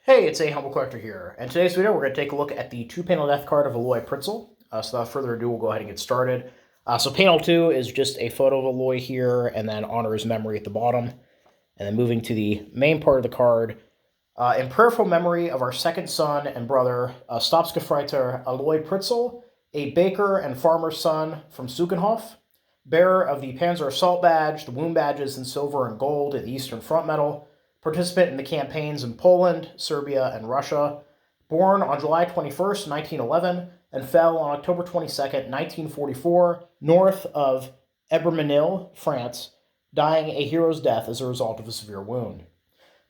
Hey, it's a Humble Collector here, and today's video we're going to take a look at the two-panel death card of Alois Pritzl. So without further ado, we'll go ahead and get started. So panel 2 is just a photo of Alois here, and then honor his memory at the bottom. And then moving to the main part of the card, in prayerful memory of our second son and brother, Stabsgefreiter Alois Pritzl, a baker and farmer's son from Suchenhof, bearer of the Panzer Assault Badge, the wound badges in silver and gold, and the Eastern Front Medal, participant in the campaigns in Poland, Serbia, and Russia, born on July 21st, 1911, and fell on October 22nd, 1944, north of Ebermenil, France, dying a hero's death as a result of a severe wound.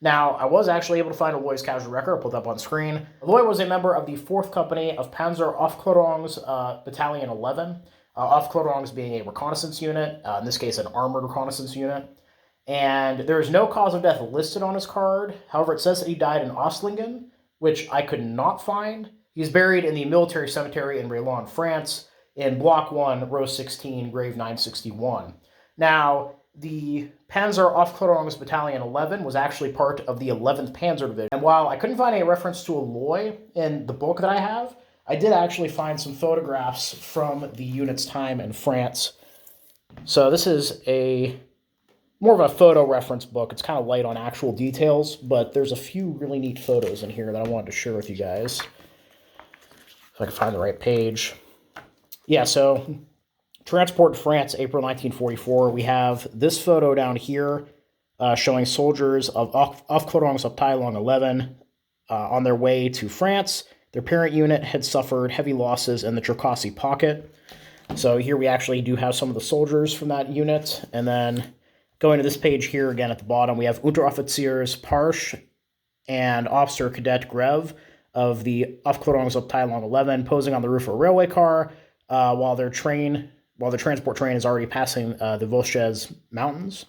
Now, I was actually able to find Alois' casualty record. I'll put that up on screen. Alois was a member of the 4th Company of Panzer Aufklarungs Battalion 11, Aufklarungs being a reconnaissance unit, in this case an armored reconnaissance unit. And there is no cause of death listed on his card. However, it says that he died in Ostlingen, which I could not find. He's buried in the military cemetery in Raylon, France, in Block 1, Row 16, Grave 961. Now, the Panzer Aufklarungs Battalion 11 was actually part of the 11th Panzer Division. And while I couldn't find any reference to Alois in the book that I have, I did actually find some photographs from the unit's time in France. So this is more of a photo reference book. It's kind of light on actual details, but there's a few really neat photos in here that I wanted to share with you guys. If I can find the right page. Yeah, so transport to France, April 1944. We have this photo down here showing soldiers of Aufklarungs Abteillung 11 on their way to France. Their parent unit had suffered heavy losses in the Cherkasy pocket. So here we actually do have some of the soldiers from that unit. And then going to this page here, again at the bottom, we have Unteroffiziers Parsch and Officer Cadet Grev of the Aufklarungs Abteillung 11 posing on the roof of a railway car while their transport train is already passing the Vosges Mountains.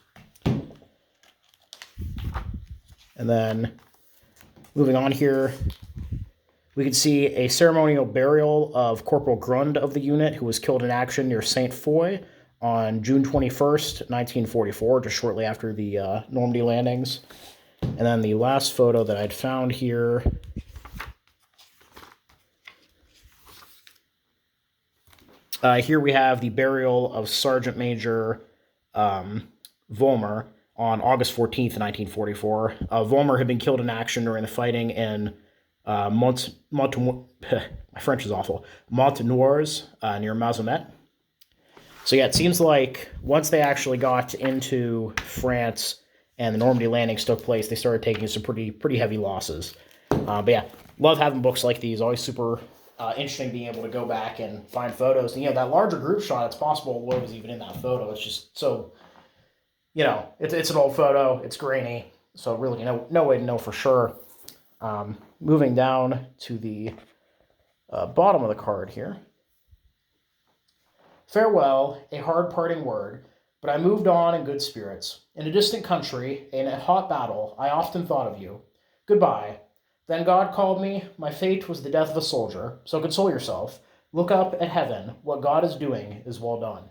And then moving on here, we can see a ceremonial burial of Corporal Grund of the unit, who was killed in action near Saint Foy on June 21st, 1944, just shortly after the Normandy landings. And then the last photo that I'd found here, here we have the burial of Sergeant Major Vollmer on August 14th, 1944. Vollmer had been killed in action during the fighting in my French is awful, Montenours near Mazamet. So yeah, it seems like once they actually got into France and the Normandy landings took place, they started taking some pretty heavy losses. But yeah, love having books like these. Always super interesting being able to go back and find photos. And, that larger group shot, it's possible Alois was even in that photo. It's just so, it's an old photo. It's grainy. So really, no way to know for sure. Moving down to the bottom of the card here. Farewell, a hard parting word, but I moved on in good spirits. In a distant country, in a hot battle, I often thought of you. Goodbye. Then God called me. My fate was the death of a soldier, so console yourself. Look up at heaven. What God is doing is well done.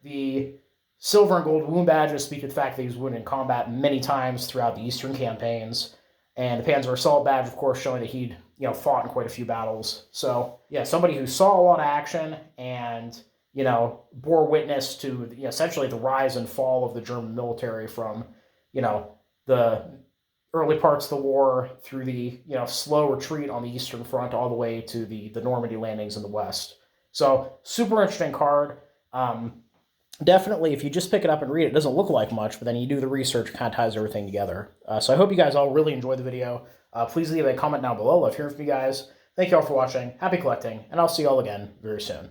The silver and gold wound badges speak to the fact that he was wounded in combat many times throughout the Eastern campaigns. And the Panzer Assault Badge, of course, showing that he'd fought in quite a few battles. So, yeah, somebody who saw a lot of action and bore witness to essentially the rise and fall of the German military from, the early parts of the war through the, slow retreat on the Eastern Front all the way to the Normandy landings in the West. So, super interesting card. Definitely, if you just pick it up and read it, it doesn't look like much, but then you do the research, it kind of ties everything together. So I hope you guys all really enjoyed the video. Please leave a comment down below. Love hearing from you guys. Thank you all for watching. Happy collecting, and I'll see you all again very soon.